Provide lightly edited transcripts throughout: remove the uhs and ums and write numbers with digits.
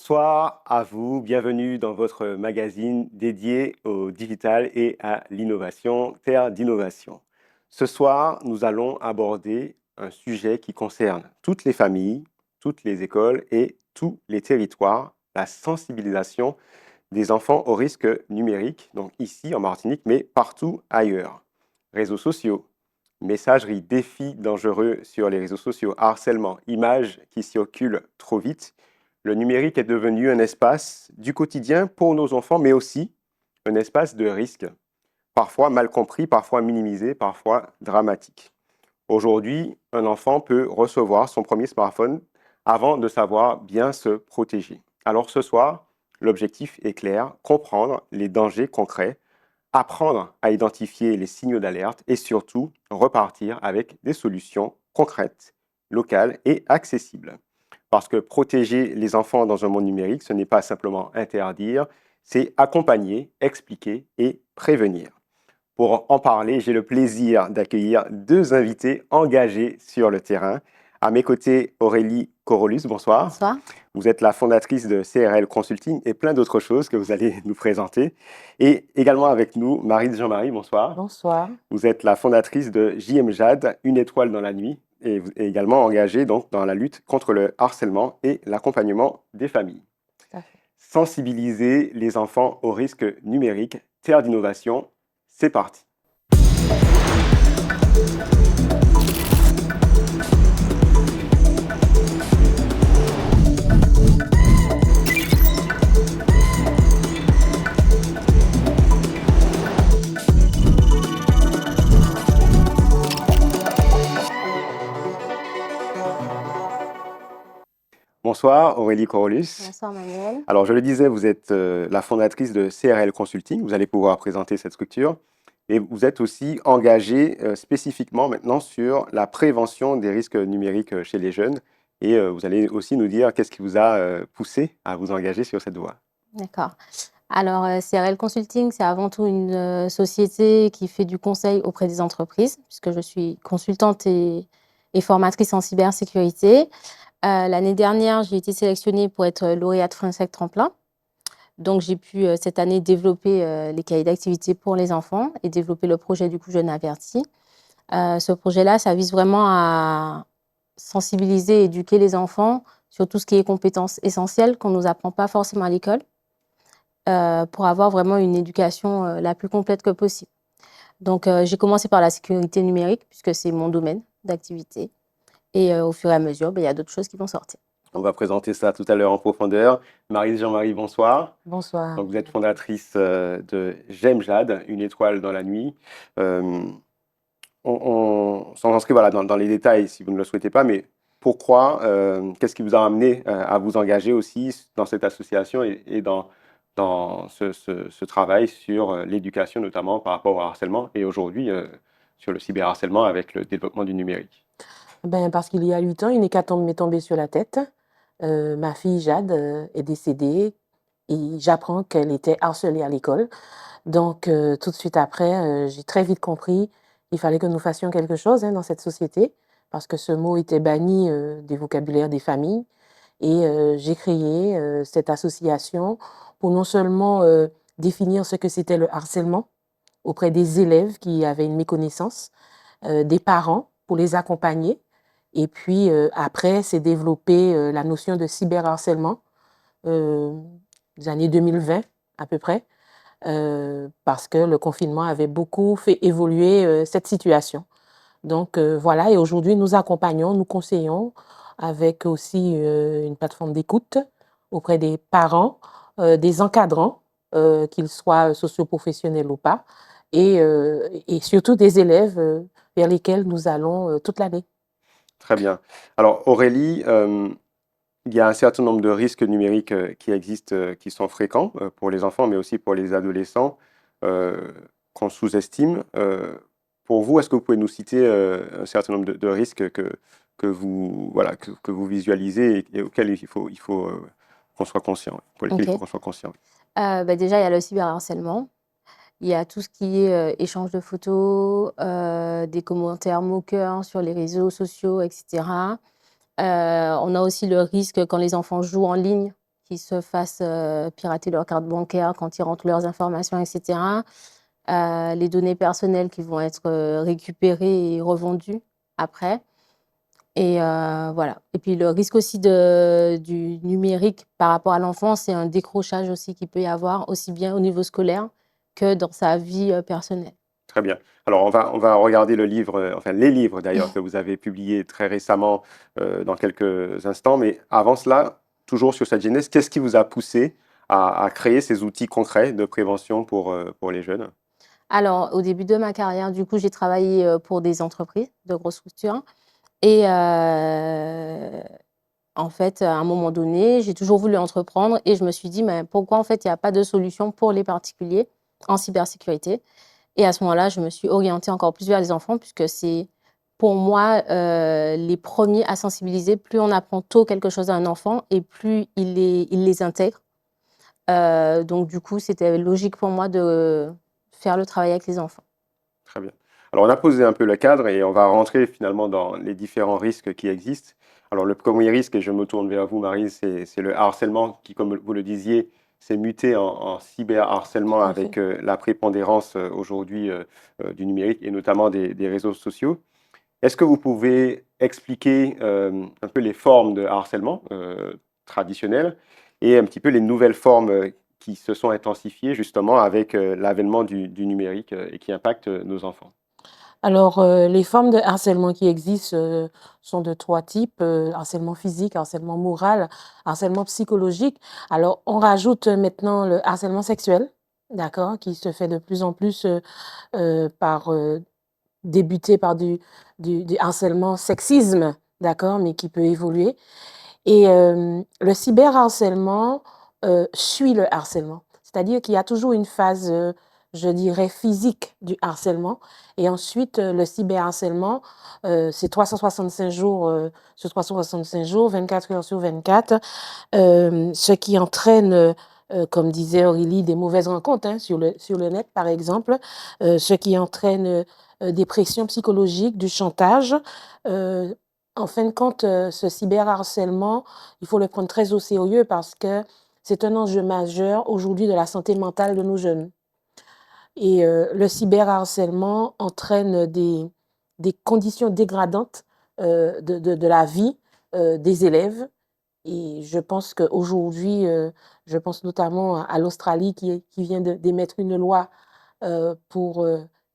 Bonsoir à vous, bienvenue dans votre magazine dédié au digital et à l'innovation, Terre d'innovation. Ce soir, nous allons aborder un sujet qui concerne toutes les familles, toutes les écoles et tous les territoires, la sensibilisation des enfants aux risques numériques, donc ici en Martinique, mais partout ailleurs. Réseaux sociaux, messagerie, défis dangereux sur les réseaux sociaux, harcèlement, images qui circulent trop vite. Le numérique est devenu un espace du quotidien pour nos enfants, mais aussi un espace de risque, parfois mal compris, parfois minimisé, parfois dramatique. Aujourd'hui, un enfant peut recevoir son premier smartphone avant de savoir bien se protéger. Alors ce soir, l'objectif est clair, comprendre les dangers concrets, apprendre à identifier les signaux d'alerte et surtout repartir avec des solutions concrètes, locales et accessibles. Parce que protéger les enfants dans un monde numérique, ce n'est pas simplement interdire, c'est accompagner, expliquer et prévenir. Pour en parler, j'ai le plaisir d'accueillir deux invités engagés sur le terrain. À mes côtés, Aurélie Corolus, bonsoir. Bonsoir. Vous êtes la fondatrice de CRL Consulting et plein d'autres choses que vous allez nous présenter. Et également avec nous, Marie Jean-Marie, bonsoir. Bonsoir. Vous êtes la fondatrice de JM Jade, Une étoile dans la nuit, et vous êtes également engagée donc, dans la lutte contre le harcèlement et l'accompagnement des familles. Tout à fait. Sensibiliser les enfants aux risques numériques, terre d'innovation, c'est parti. Bonsoir Aurélie Corolus. Bonsoir Manuel. Alors je le disais, vous êtes la fondatrice de CRL Consulting, vous allez pouvoir présenter cette structure. Et vous êtes aussi engagée spécifiquement maintenant sur la prévention des risques numériques chez les jeunes. Et vous allez aussi nous dire qu'est-ce qui vous a poussé à vous engager sur cette voie. D'accord. Alors, CRL Consulting, c'est avant tout une société qui fait du conseil auprès des entreprises, puisque je suis consultante et formatrice en cybersécurité. L'année dernière, j'ai été sélectionnée pour être lauréate FRENSEC Tremplin. Donc, j'ai pu cette année développer les cahiers d'activité pour les enfants et développer le projet du coup Jeune Averti. Ce projet-là, ça vise vraiment à sensibiliser et éduquer les enfants sur tout ce qui est compétences essentielles qu'on ne nous apprend pas forcément à l'école, pour avoir vraiment une éducation la plus complète que possible. Donc, j'ai commencé par la sécurité numérique, puisque c'est mon domaine d'activité. Et au fur et à mesure, il y a d'autres choses qui vont sortir. On va présenter ça tout à l'heure en profondeur. Marie Jean-Marie, bonsoir. Bonsoir. Donc, vous êtes fondatrice de JM Jade, Une étoile dans la nuit. On s'en inscrit voilà, dans les détails si vous ne le souhaitez pas, mais pourquoi, qu'est-ce qui vous a amené à vous engager aussi dans cette association et dans ce travail sur l'éducation, notamment par rapport au harcèlement et aujourd'hui sur le cyberharcèlement avec le développement du numérique? Parce qu'il y a 8 ans, une hécatombe m'est tombée sur la tête. Ma fille Jade est décédée et j'apprends qu'elle était harcelée à l'école. Donc, tout de suite après, j'ai très vite compris qu'il fallait que nous fassions quelque chose dans cette société parce que ce mot était banni des vocabulaires des familles. Et j'ai créé cette association pour non seulement définir ce que c'était le harcèlement auprès des élèves qui avaient une méconnaissance, des parents pour les accompagner. Et puis après, c'est développer la notion de cyberharcèlement des années 2020 à peu près, parce que le confinement avait beaucoup fait évoluer cette situation. Donc voilà, et aujourd'hui, nous accompagnons, nous conseillons avec aussi une plateforme d'écoute auprès des parents, des encadrants, qu'ils soient socioprofessionnels ou pas, et surtout des élèves vers lesquels nous allons toute l'année. Très bien. Alors Aurélie, il y a un certain nombre de risques numériques qui existent, qui sont fréquents pour les enfants, mais aussi pour les adolescents, euh, qu'on sous-estime. Pour vous, est-ce que vous pouvez nous citer un certain nombre de risques que vous, voilà, que vous visualisez et auxquels il faut qu'on soit conscient, pour lesquels il faut Ok. qu'on soit conscient? Déjà, il y a le cyberharcèlement. Il y a tout ce qui est échange de photos, des commentaires moqueurs sur les réseaux sociaux, etc. On a aussi le risque quand les enfants jouent en ligne, qu'ils se fassent pirater leur carte bancaire quand ils rentrent leurs informations, etc. Les données personnelles qui vont être récupérées et revendues après. Et voilà. Et puis le risque aussi du numérique par rapport à l'enfant, c'est un décrochage aussi qu'il peut y avoir, aussi bien au niveau scolaire que dans sa vie personnelle. Très bien. Alors, on va regarder le livre, enfin les livres d'ailleurs, que vous avez publiés très récemment dans quelques instants. Mais avant cela, toujours sur cette genèse, qu'est-ce qui vous a poussé à créer ces outils concrets de prévention pour les jeunes? Alors, au début de ma carrière, du coup, j'ai travaillé pour des entreprises de grosses structures. Et en fait, à un moment donné, j'ai toujours voulu entreprendre et je me suis dit: «Mais pourquoi, en fait, il y a pas de solution pour les particuliers en cybersécurité?» Et à ce moment-là, je me suis orientée encore plus vers les enfants puisque c'est, pour moi, les premiers à sensibiliser. Plus on apprend tôt quelque chose à un enfant et plus il les intègre. Donc du coup, c'était logique pour moi de faire le travail avec les enfants. Très bien. Alors, on a posé un peu le cadre et on va rentrer finalement dans les différents risques qui existent. Alors, le premier risque, et je me tourne vers vous, Marie, c'est le harcèlement qui, comme vous le disiez, s'est muté en cyberharcèlement Tout à fait. avec la prépondérance aujourd'hui du numérique et notamment des réseaux sociaux. Est-ce que vous pouvez expliquer un peu les formes de harcèlement traditionnelles et un petit peu les nouvelles formes qui se sont intensifiées justement avec l'avènement du numérique et qui impactent nos enfants? Alors, les formes de harcèlement qui existent, sont de 3 types, harcèlement physique, harcèlement moral, harcèlement psychologique. Alors, on rajoute maintenant le harcèlement sexuel, d'accord? Qui se fait de plus en plus, par, débuter par du harcèlement sexisme, d'accord? Mais qui peut évoluer et le cyberharcèlement, suit le harcèlement. C'est-à-dire qu'il y a toujours une phase, je dirais physique du harcèlement et ensuite, le cyberharcèlement, c'est 365 jours, sur 365 jours, 24 heures sur 24, ce qui entraîne, comme disait Aurélie, des mauvaises rencontres, hein, sur le net, par exemple, ce qui entraîne, des pressions psychologiques, du chantage. Heu, En fin de compte, ce cyberharcèlement, il faut le prendre très au sérieux parce que c'est un enjeu majeur aujourd'hui de la santé mentale de nos jeunes et le cyberharcèlement entraîne des conditions dégradantes, de la vie, des élèves et je pense qu'aujourd'hui, je pense notamment à l'Australie qui vient d'émettre une loi, pour,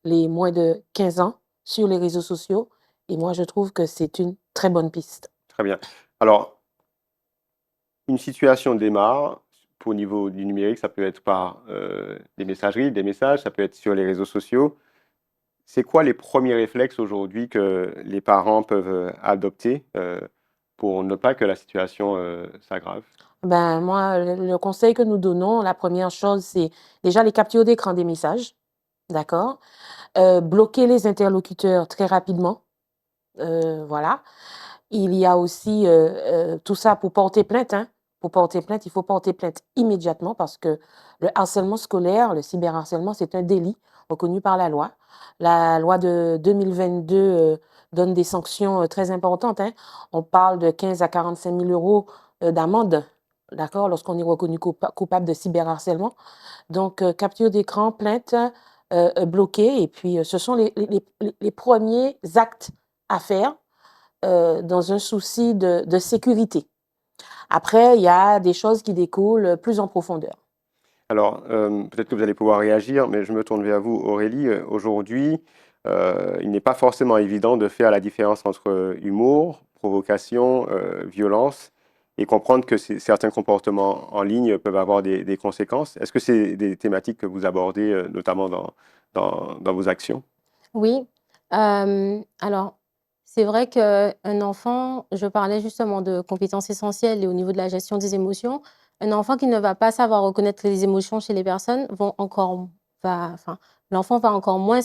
les moins de 15 ans sur les réseaux sociaux et moi je trouve que c'est une très bonne piste. Très bien. Alors, une situation démarre au niveau du numérique, ça peut être par des messageries, des messages, ça peut être sur les réseaux sociaux. C'est quoi les premiers réflexes aujourd'hui que les parents peuvent adopter pour ne pas que la situation s'aggrave? Ben, moi, le conseil que nous donnons, la première chose, c'est déjà les captures d'écran des messages, d'accord? Bloquer les interlocuteurs très rapidement, voilà. Il y a aussi, tout ça pour porter plainte, hein. Pour porter plainte, il faut porter plainte immédiatement parce que le harcèlement scolaire, le cyberharcèlement, c'est un délit reconnu par la loi. La loi de 2022, donne des sanctions, très importantes, hein. On parle de 15 à 45 000 € d'amende, d'accord? Lorsqu'on est reconnu coupable de cyberharcèlement. Donc, capture d'écran, plainte, bloquée et puis, ce sont les premiers actes à faire dans un souci de sécurité. Après, il y a des choses qui découlent plus en profondeur. Alors, peut-être que vous allez pouvoir réagir, mais je me tourne vers vous, Aurélie. Aujourd'hui, il n'est pas forcément évident de faire la différence entre humour, provocation, violence, et comprendre que certains comportements en ligne peuvent avoir des conséquences. Est-ce que c'est des thématiques que vous abordez, notamment dans vos actions? Oui, alors c'est vrai qu'un enfant, je parlais justement de compétences essentielles et au niveau de la gestion des émotions, un enfant qui ne va pas savoir reconnaître les émotions chez les personnes enfin, l'enfant va encore moins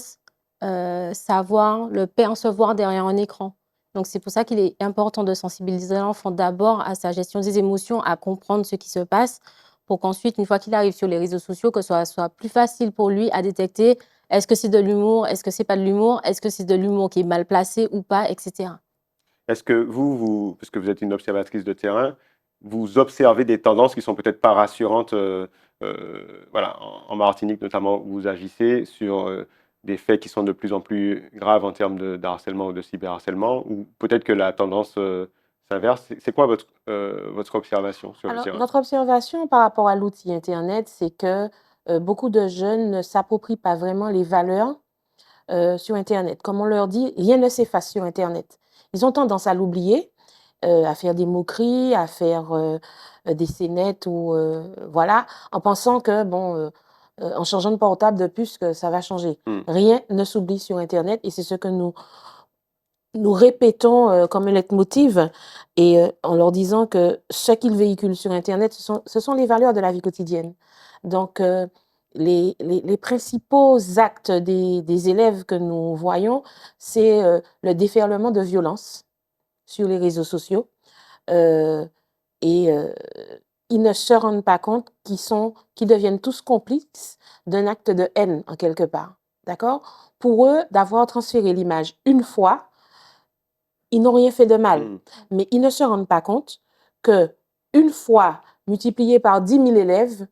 savoir le percevoir derrière un écran. Donc c'est pour ça qu'il est important de sensibiliser l'enfant d'abord à sa gestion des émotions, à comprendre ce qui se passe, pour qu'ensuite, une fois qu'il arrive sur les réseaux sociaux, que ce soit plus facile pour lui à détecter est-ce que c'est de l'humour? Est-ce que c'est pas de l'humour? Est-ce que c'est de l'humour qui est mal placé ou pas? Et cetera. Est-ce que parce que vous êtes une observatrice de terrain, vous observez des tendances qui sont peut-être pas rassurantes, voilà, en Martinique notamment, où vous agissez sur des faits qui sont de plus en plus graves en termes de harcèlement ou de cyberharcèlement, ou peut-être que la tendance s'inverse. C'est quoi votre observation sur le Alors, terrain? notre observation par rapport à l'outil Internet, c'est que beaucoup de jeunes ne s'approprient pas vraiment les valeurs sur Internet. Comme on leur dit, rien ne s'efface sur Internet. Ils ont tendance à l'oublier, à faire des moqueries, à faire des scénettes ou voilà, en pensant que bon, en changeant de portable de puce, que ça va changer. Hmm. Rien ne s'oublie sur Internet et c'est ce que nous répétons comme un leitmotiv et en leur disant que ce qu'ils véhiculent sur Internet, ce sont les valeurs de la vie quotidienne. Donc, les principaux actes des élèves que nous voyons, c'est le déferlement de violence sur les réseaux sociaux. Et ils ne se rendent pas compte qu'ils deviennent tous complices d'un acte de haine, en quelque part. D'accord? Pour eux, d'avoir transféré l'image une fois, ils n'ont rien fait de mal. Hmm. Mais ils ne se rendent pas compte que une fois multiplié par 10 000 élèves,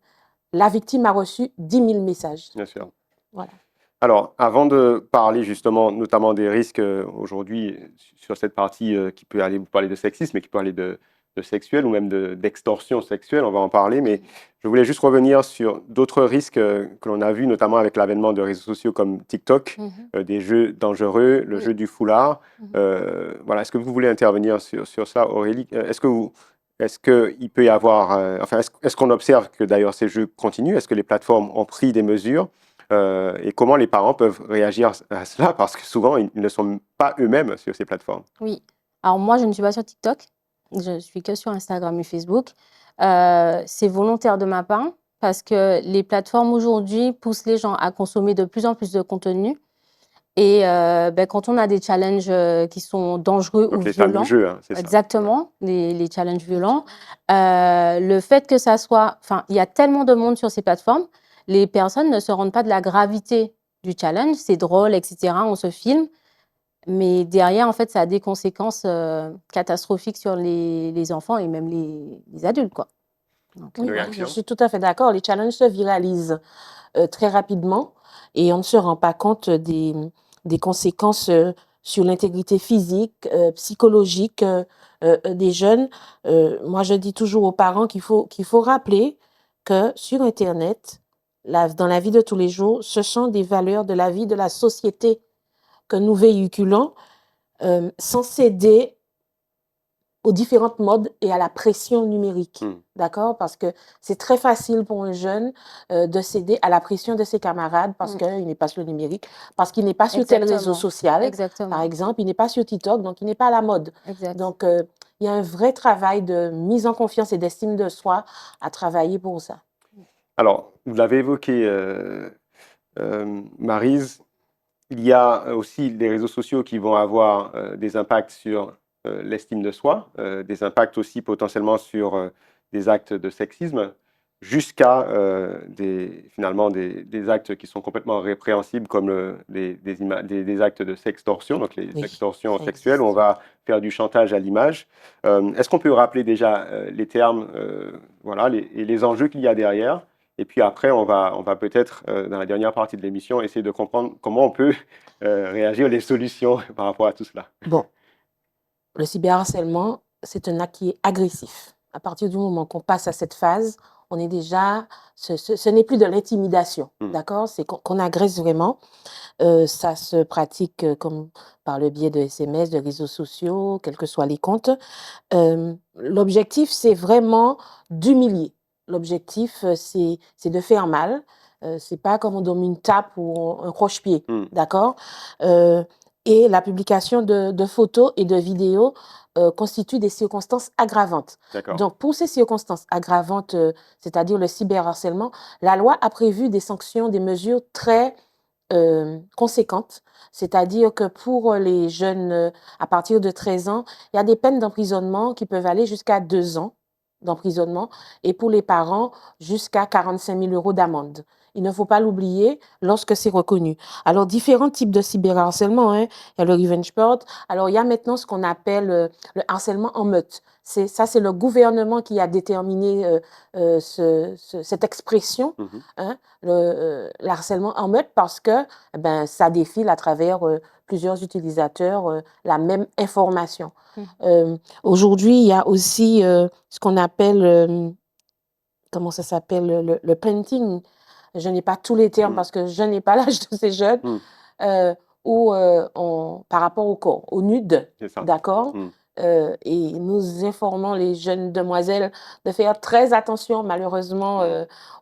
la victime a reçu 10 000 messages. Bien sûr. Voilà. Alors, avant de parler justement, notamment des risques aujourd'hui sur cette partie qui peut aller, vous parler de sexisme, mais qui peut aller de sexuel ou même d'extorsion sexuelle, on va en parler, mais je voulais juste revenir sur d'autres risques que l'on a vus, notamment avec l'avènement de réseaux sociaux comme TikTok, des jeux dangereux, le Oui. jeu du foulard. Voilà, est-ce que vous voulez intervenir sur ça, Aurélie? Est-ce qu'il peut y avoir, enfin, est-ce qu'on observe que d'ailleurs ces jeux continuent? Est-ce que les plateformes ont pris des mesures? Et comment les parents peuvent réagir à cela, parce que souvent, ils ne sont pas eux-mêmes sur ces plateformes. Oui. Alors moi, je ne suis pas sur TikTok. Je suis que sur Instagram et Facebook. C'est volontaire de ma part parce que les plateformes aujourd'hui poussent les gens à consommer de plus en plus de contenu. Et quand on a des challenges qui sont dangereux Donc ou les fameux violents, jeux, hein, c'est ça. exactement, les challenges violents, le fait que ça soit... Enfin, il y a tellement de monde sur ces plateformes, les personnes ne se rendent pas de la gravité du challenge. C'est drôle, etc. On se filme. Mais derrière, en fait, ça a des conséquences catastrophiques sur les enfants et même les adultes, quoi. Donc, Oui, Une je réaction? suis tout à fait d'accord. Les challenges se viralisent très rapidement et on ne se rend pas compte des conséquences sur l'intégrité physique, psychologique des jeunes. Moi, je dis toujours aux parents qu'il faut rappeler que sur Internet, dans la vie de tous les jours, ce sont des valeurs de la vie de la société que nous véhiculons sans céder aux différentes modes et à la pression numérique. D'accord? Parce que c'est très facile pour un jeune de céder à la pression de ses camarades parce qu'il n'est pas sur le numérique, parce qu'il n'est pas sur tel réseau social, par exemple, il n'est pas sur TikTok, donc il n'est pas à la mode. Exact. Donc, il y a un vrai travail de mise en confiance et d'estime de soi à travailler pour ça. Alors, vous l'avez évoqué, Maryse, il y a aussi les réseaux sociaux qui vont avoir des impacts sur l'estime de soi, des impacts aussi potentiellement sur des actes de sexisme, jusqu'à finalement des actes qui sont complètement répréhensibles, comme des actes de sextorsion, donc les extorsions sexuelles, où on va faire du chantage à l'image. Est-ce qu'on peut rappeler déjà les termes, voilà, et les enjeux qu'il y a derrière? Et puis après, on va peut-être, dans la dernière partie de l'émission, essayer de comprendre comment on peut réagir, les solutions par rapport à tout cela. Bon, le cyberharcèlement, c'est un acte qui est agressif. À partir du moment qu'on passe à cette phase, on est déjà, ce n'est plus de l'intimidation, d'accord? C'est qu'on agresse vraiment. Ça se pratique comme par le biais de SMS, de réseaux sociaux, quels que soient les comptes. L'objectif, c'est vraiment d'humilier. L'objectif, c'est de faire mal. C'est pas comme on donne une tape ou un croche-pied, d'accord? Et la publication de photos et de vidéos constitue des circonstances aggravantes. Donc, pour ces circonstances aggravantes, c'est-à-dire le cyberharcèlement, la loi a prévu des sanctions, des mesures très conséquentes. C'est-à-dire que pour les jeunes à partir de 13 ans, il y a des peines d'emprisonnement qui peuvent aller jusqu'à 2 ans d'emprisonnement et pour les parents, jusqu'à 45 000 € d'amende. il ne faut pas l'oublier lorsque c'est reconnu. Alors, différents types de cyberharcèlement, hein. Il y a le revenge porn. Alors, il y a maintenant ce qu'on appelle le harcèlement en meute. C'est le gouvernement qui a déterminé cette expression, Mhm. hein, le harcèlement en meute, parce que ben, ça défile à travers plusieurs utilisateurs la même information. Aujourd'hui, il y a aussi ce qu'on appelle, comment ça s'appelle, le painting. Je n'ai pas tous les termes Mm. parce que je n'ai pas l'âge de ces jeunes, Mm. où par rapport au corps, au nude, C'est ça. d'accord? Mm. Et nous informons les jeunes demoiselles de faire très attention, malheureusement,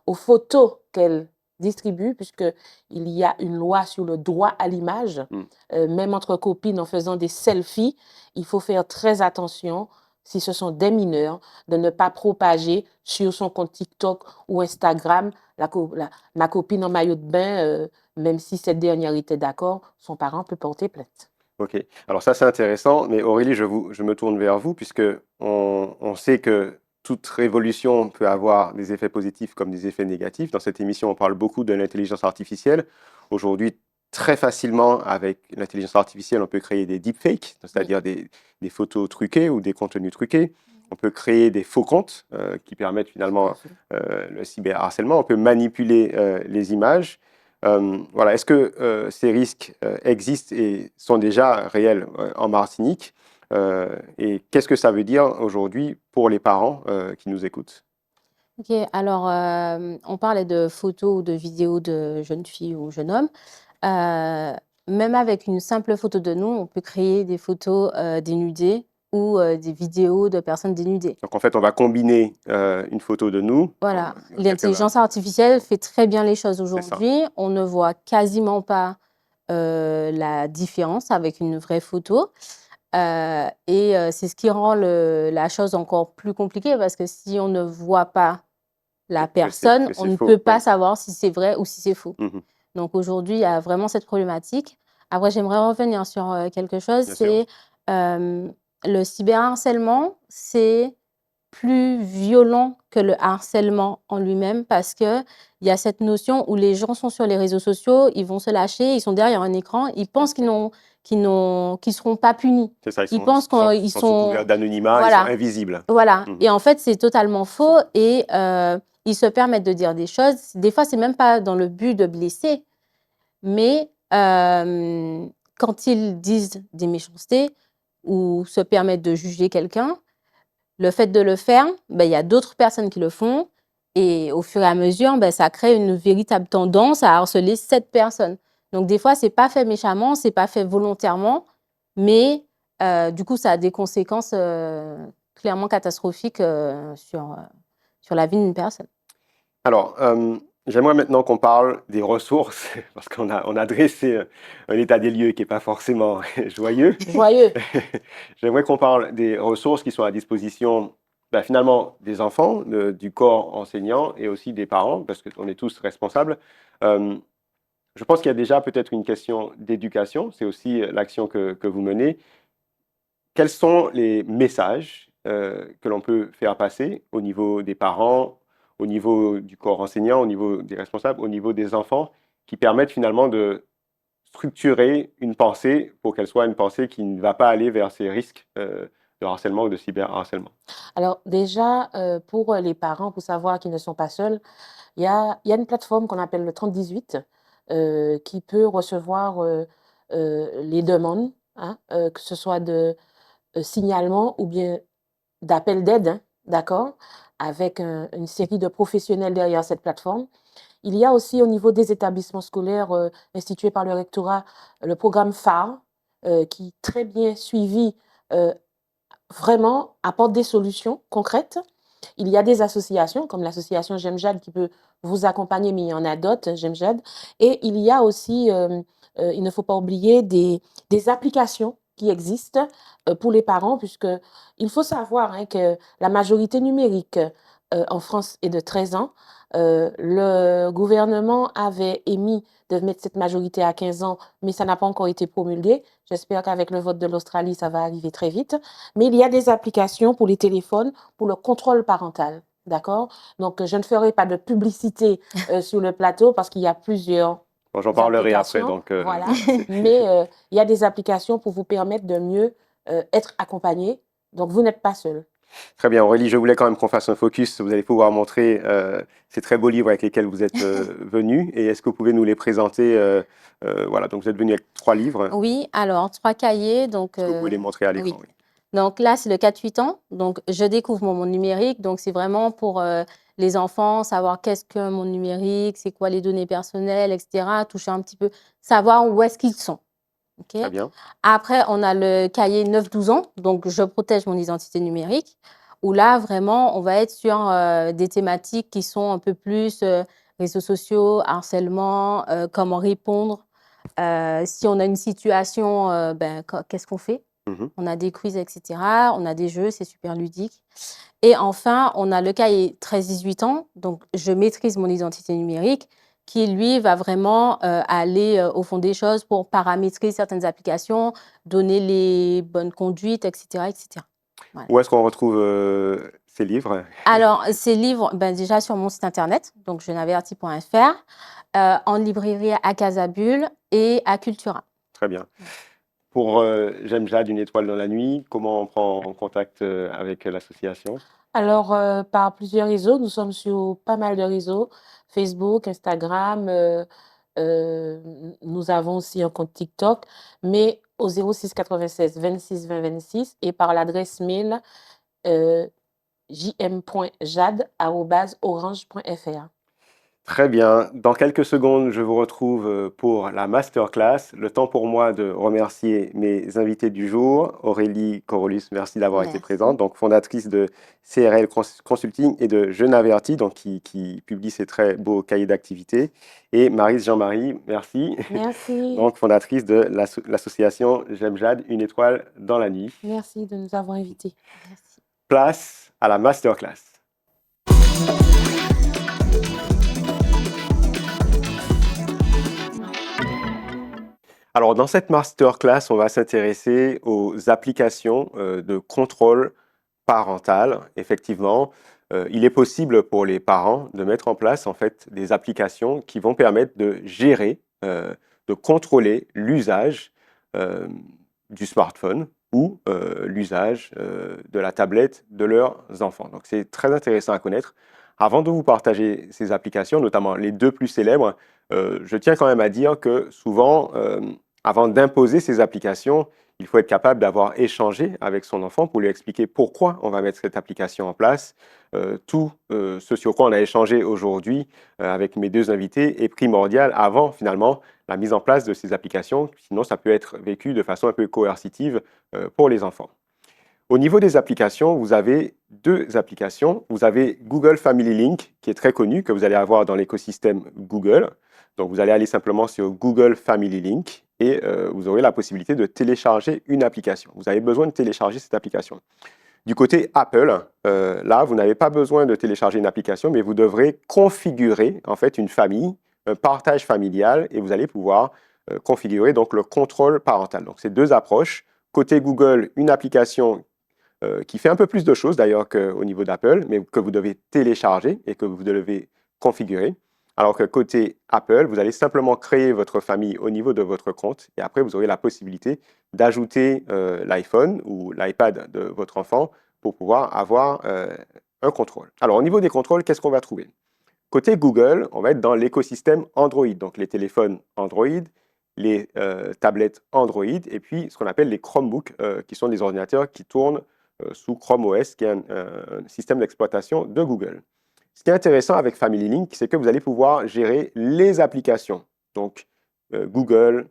aux photos qu'elles distribuent, puisqu'il y a une loi sur le droit à l'image. Même entre copines, en faisant des selfies, il faut faire très attention, si ce sont des mineurs, de ne pas propager sur son compte TikTok ou Instagram ma copine en maillot de bain, même si cette dernière était d'accord, son parent peut porter plainte. Ok, alors ça c'est intéressant, mais Aurélie, je me tourne vers vous, puisque on sait que toute révolution peut avoir des effets positifs comme des effets négatifs. Dans cette émission, on parle beaucoup de l'intelligence artificielle. Aujourd'hui, très facilement, avec l'intelligence artificielle, on peut créer des deepfakes, c'est-à-dire des photos truquées ou des contenus truqués. On peut créer des faux comptes qui permettent finalement le cyberharcèlement. On peut manipuler les images. Voilà. Est-ce que ces risques existent et sont déjà réels en Martinique? Et qu'est-ce que ça veut dire aujourd'hui pour les parents qui nous écoutent? Ok, alors on parlait de photos ou de vidéos de jeunes filles ou jeunes hommes. Même avec une simple photo de nous, on peut créer des photos dénudées ou des vidéos de personnes dénudées. Donc en fait, on va combiner une photo de nous. Voilà, Quelqu'un va- l'intelligence artificielle fait très bien les choses C'est ça. aujourd'hui. On ne voit quasiment pas la différence avec une vraie photo. Et c'est ce qui rend la chose encore plus compliquée parce que si on ne voit pas la personne, que c'est on ne faux, peut pas oui. savoir si c'est vrai ou si c'est faux. Mhm. Donc aujourd'hui, il y a vraiment cette problématique. Après, j'aimerais revenir sur quelque chose, Bien sûr. c'est le cyberharcèlement, c'est plus violent que le harcèlement en lui-même parce qu'il y a cette notion où les gens sont sur les réseaux sociaux, ils vont se lâcher, ils sont derrière un écran, ils pensent qu'ils seront pas punis. C'est ça, Ils pensent qu'ils sont sous couvert d'anonymat, ils sont voilà, invisibles. voilà. Mhm. Et en fait, c'est totalement faux et ils se permettent de dire des choses. Des fois, c'est même pas dans le but de blesser, mais quand ils disent des méchancetés ou se permettent de juger quelqu'un, le fait de le faire, ben, il y a d'autres personnes qui le font et au fur et à mesure, ben, ça crée une véritable tendance à harceler cette personne. Donc des fois, c'est pas fait méchamment, c'est pas fait volontairement, mais du coup, ça a des conséquences clairement catastrophiques sur la vie d'une personne. Alors, j'aimerais maintenant qu'on parle des ressources, parce on a dressé un état des lieux qui n'est pas forcément joyeux. Joyeux. J'aimerais qu'on parle des ressources qui sont à disposition, finalement, des enfants, du corps enseignant et aussi des parents, parce qu'on est tous responsables. Je pense qu'il y a déjà peut-être une question d'éducation, c'est aussi l'action que vous menez. Quels sont les messages que l'on peut faire passer au niveau des parents, au niveau du corps enseignant, au niveau des responsables, au niveau des enfants, qui permettent finalement de structurer une pensée pour qu'elle soit une pensée qui ne va pas aller vers ces risques de harcèlement ou de cyberharcèlement? Alors déjà, pour les parents, pour savoir qu'ils ne sont pas seuls, il y a une plateforme qu'on appelle le 3018 qui peut recevoir les demandes, hein, que ce soit de signalement ou bien d'appel d'aide, hein, d'accord, avec une série de professionnels derrière cette plateforme. Il y a aussi au niveau des établissements scolaires institués par le rectorat le programme phare qui, très bien suivi, euh, vraiment apporte des solutions concrètes. Il y a des associations comme l'association Jemjad qui peut vous accompagner, mais il y en a d'autres, Jemjad. Et il y a aussi, il ne faut pas oublier, des applications qui existent pour les parents, puisqu'il faut savoir hein, que la majorité numérique en France est de 13 ans. Le gouvernement avait émis de mettre cette majorité à 15 ans, mais ça n'a pas encore été promulgué. J'espère qu'avec le vote de l'Australie, ça va arriver très vite. Mais il y a des applications pour les téléphones pour le contrôle parental. D'accord? Donc, je ne ferai pas de publicité sur le plateau parce qu'il y a plusieurs Bon, j'en parlerai après, applications. donc Voilà. voilà. Mais il y a des applications pour vous permettre de mieux être accompagné. Donc, vous n'êtes pas seul. Très bien, Aurélie, je voulais quand même qu'on fasse un focus. Vous allez pouvoir montrer ces très beaux livres avec lesquels vous êtes venus. Et est-ce que vous pouvez nous les présenter voilà, donc vous êtes venu avec 3 livres. Oui, alors 3 cahiers, donc Est-ce que vous pouvez les montrer à l'écran? oui. Oui. Donc là, c'est le 4-8 ans, donc je découvre mon monde numérique, donc c'est vraiment pour, les enfants, savoir qu'est-ce que mon numérique, c'est quoi les données personnelles et cetera, toucher un petit peu, savoir où est-ce qu'ils sont, OK? Très bien. Après, on a le cahier 9-12 ans, donc je protège mon identité numérique, où là, vraiment, on va être sur, des thématiques qui sont un peu plus, réseaux sociaux, harcèlement, comment répondre, si on a une situation, ben, qu'est-ce qu'on fait? Mhm. On a des quiz et cetera, on a des jeux, c'est super ludique et enfin, on a le cahier 13-18 ans, donc je maîtrise mon identité numérique qui, lui, va vraiment, aller, au fond des choses pour paramétrer certaines applications, donner les bonnes conduites et cetera et cetera. Voilà. Où est-ce qu'on retrouve ces livres? Alors, ces livres, ben, déjà sur mon site internet, donc jenaverti.fr, en librairie à Casabule et à Cultura. Très bien. Pour J'aime Jade, une étoile dans la nuit, comment on prend en contact avec l'association? Alors, par plusieurs réseaux, nous sommes sur pas mal de réseaux, Facebook, Instagram, nous avons aussi un compte TikTok, mais au 06 96 26 20 26 et par l'adresse mail jm.jade@orange.fr. Très bien. Dans quelques secondes, je vous retrouve pour la masterclass. Le temps pour moi de remercier mes invités du jour. Aurélie Corolus, merci d'avoir été présente, Merci. donc fondatrice de CRL Consulting et de Jeune Averti, donc qui publie ces très beaux cahiers d'activités. Et Maryse Jean-Marie, merci, Merci. donc fondatrice de l'association J'aime Jade, une étoile dans la nuit. Merci de nous avoir invités. Merci. Place à la masterclass. Alors, dans cette masterclass, on va s'intéresser aux applications de contrôle parental. Effectivement, il est possible pour les parents de mettre en place en fait des applications qui vont permettre de gérer, de contrôler l'usage du smartphone ou l'usage de la tablette de leurs enfants. Donc, c'est très intéressant à connaître. Avant de vous partager ces applications, notamment les 2 plus célèbres, je tiens quand même à dire que souvent, avant d'imposer ces applications, il faut être capable d'avoir échangé avec son enfant pour lui expliquer pourquoi on va mettre cette application en place. Tout ce sur quoi on a échangé aujourd'hui avec mes 2 invités est primordial avant finalement la mise en place de ces applications. Sinon, ça peut être vécu de façon un peu coercitive pour les enfants. Au niveau des applications, vous avez 2 applications. Vous avez Google Family Link, qui est très connu, que vous allez avoir dans l'écosystème Google. Donc, vous allez aller simplement sur Google Family Link et vous aurez la possibilité de télécharger une application. Vous avez besoin de télécharger cette application. Du côté Apple, là, vous n'avez pas besoin de télécharger une application, mais vous devrez configurer en fait une famille, un partage familial, et vous allez pouvoir configurer donc le contrôle parental. Donc, c'est 2 approches. Côté Google, une application qui fait un peu plus de choses d'ailleurs qu'au niveau d'Apple, mais que vous devez télécharger et que vous devez configurer. Alors que côté Apple, vous allez simplement créer votre famille au niveau de votre compte et après, vous aurez la possibilité d'ajouter l'iPhone ou l'iPad de votre enfant pour pouvoir avoir un contrôle. Alors, au niveau des contrôles, qu'est-ce qu'on va trouver? Côté Google, on va être dans l'écosystème Android, donc les téléphones Android, les tablettes Android et puis ce qu'on appelle les Chromebooks, qui sont des ordinateurs qui tournent sous Chrome OS, qui est un système d'exploitation de Google. Ce qui est intéressant avec Family Link, c'est que vous allez pouvoir gérer les applications. Donc, Google,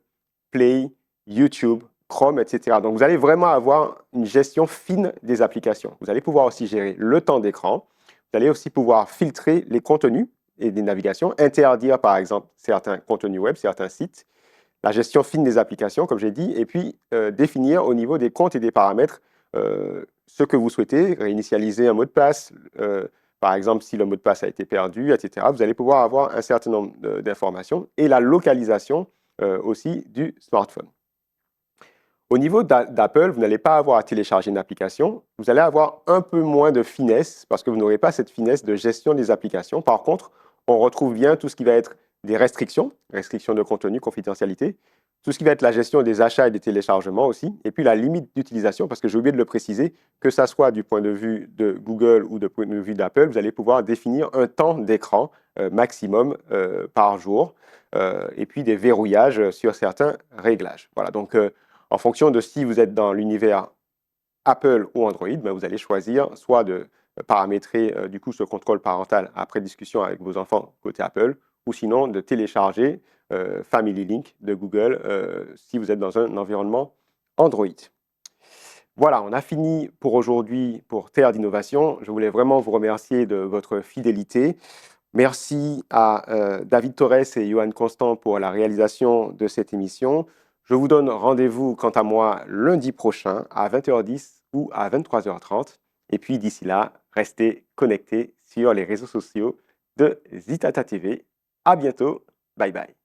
Play, YouTube, Chrome, etc. Donc, vous allez vraiment avoir une gestion fine des applications. Vous allez pouvoir aussi gérer le temps d'écran. Vous allez aussi pouvoir filtrer les contenus et des navigations, interdire par exemple certains contenus web, certains sites, la gestion fine des applications, comme j'ai dit, et puis définir au niveau des comptes et des paramètres ce que vous souhaitez, réinitialiser un mot de passe, par exemple si le mot de passe a été perdu, etc. Vous allez pouvoir avoir un certain nombre d'informations et la localisation aussi du smartphone. Au niveau d'Apple, vous n'allez pas avoir à télécharger une application. Vous allez avoir un peu moins de finesse parce que vous n'aurez pas cette finesse de gestion des applications. Par contre, on retrouve bien tout ce qui va être des restrictions de contenu, confidentialité, tout ce qui va être la gestion des achats et des téléchargements aussi, et puis la limite d'utilisation, parce que j'ai oublié de le préciser, que ça soit du point de vue de Google ou du point de vue d'Apple, vous allez pouvoir définir un temps d'écran maximum par jour, et puis des verrouillages sur certains réglages. Voilà, donc en fonction de si vous êtes dans l'univers Apple ou Android, ben vous allez choisir soit de paramétrer du coup ce contrôle parental après discussion avec vos enfants côté Apple, ou sinon de télécharger Family Link de Google si vous êtes dans un environnement Android. Voilà, on a fini pour aujourd'hui pour Terre d'innovation. Je voulais vraiment vous remercier de votre fidélité. Merci à David Torres et Johan Constant pour la réalisation de cette émission. Je vous donne rendez-vous, quant à moi, lundi prochain à 20h10 ou à 23h30. Et puis d'ici là, restez connectés sur les réseaux sociaux de Zitata TV. À bientôt. Bye bye.